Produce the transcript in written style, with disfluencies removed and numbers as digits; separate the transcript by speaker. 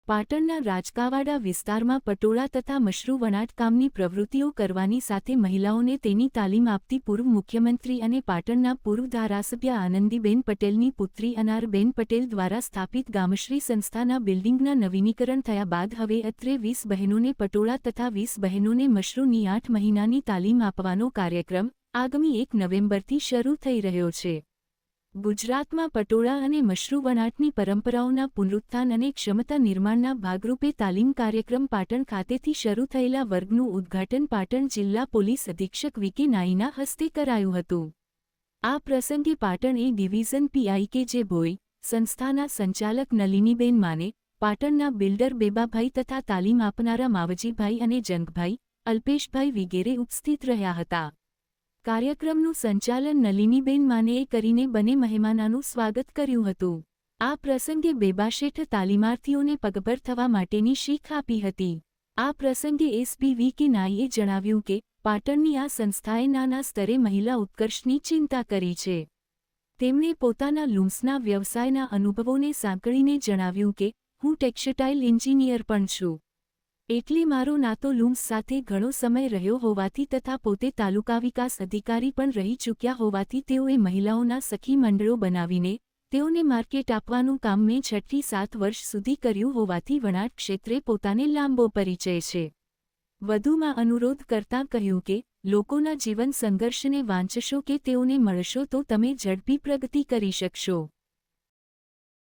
Speaker 1: પાટણના રાજકાવાડા વિસ્તારમાં પટોળા તથા મશરૂ વણાટકામની પ્રવૃત્તિઓ કરવાની સાથે મહિલાઓને તેની તાલીમ આપતી પૂર્વ મુખ્યમંત્રી અને પાટણના પૂર્વ ધારાસભ્ય આનંદીબેન પટેલની પુત્રી અનારબેન પટેલ દ્વારા સ્થાપિત ગામશ્રી સંસ્થાના બિલ્ડિંગના નવીનીકરણ થયા બાદ હવે અત્રે 20 બહેનોને પટોળા તથા 20 બહેનોને મશરૂની 8 મહિનાની તાલીમ આપવાનો કાર્યક્રમ આગામી 1 નવેમ્બરથી શરૂ થઈ રહ્યો છે। ગુજરાતમાં પટોળા અને મશરૂ વણાટની પરંપરાઓના પુનરુત્થાન અને ક્ષમતા નિર્માણના ભાગરૂપે તાલીમ કાર્યક્રમ પાટણ ખાતેથી શરૂ થયેલા વર્ગનું ઉદ્ઘાટન પાટણ જિલ્લા પોલીસ અધિક્ષક વી.કે. નાઈના હસ્તે કરાયું હતું। આ પ્રસંગે પાટણ એ ડિવિઝન પીઆઈ.કે.જે. ભોઈ, સંસ્થાના સંચાલક નલિનીબેન માને, પાટણના બિલ્ડર બેબાભાઈ તથા તાલીમ આપનારા માવજીભાઈ અને જંગભાઈ, અલ્પેશભાઈ વિગેરે ઉપસ્થિત રહ્યા હતા। કાર્યક્રમનું સંચાલન નલિનીબેન માનેએ કરીને બંને મહેમાનોનું સ્વાગત કર્યું હતું। આ પ્રસંગે બેબાશેઠ તાલીમાર્થીઓને પગભર થવા માટેની શીખ આપી હતી। આ પ્રસંગે એસપી વી.કે. નાઈએ જણાવ્યું કે પાટણની આ સંસ્થાએ નાના સ્તરે મહિલા ઉત્કર્ષની ચિંતા કરી છે। તેમણે પોતાના લૂમ્સના વ્યવસાયના અનુભવોને સાંકળીને જણાવ્યું કે હું ટેક્સટાઇલ એન્જિનિયર પણ છું, એટલે મારો નાતો લૂમ્સ સાથે ઘણો સમય રહ્યો હોવાથી તથા પોતે તાલુકા વિકાસ અધિકારી પણ રહી ચૂક્યા હોવાથી તેઓએ મહિલાઓના સખી મંડળો બનાવીને તેઓને માર્કેટ આપવાનું કામ મેં 6 થી 7 વર્ષ સુધી કર્યું હોવાથી વણાટ ક્ષેત્રે પોતાને લાંબો પરિચય છે। વધુમાં અનુરોધ કરતાં કહ્યું કે લોકોના જીવન સંઘર્ષને વાંચશો કે તેઓને મળશો તો તમે ઝડપી પ્રગતિ કરી શકશો।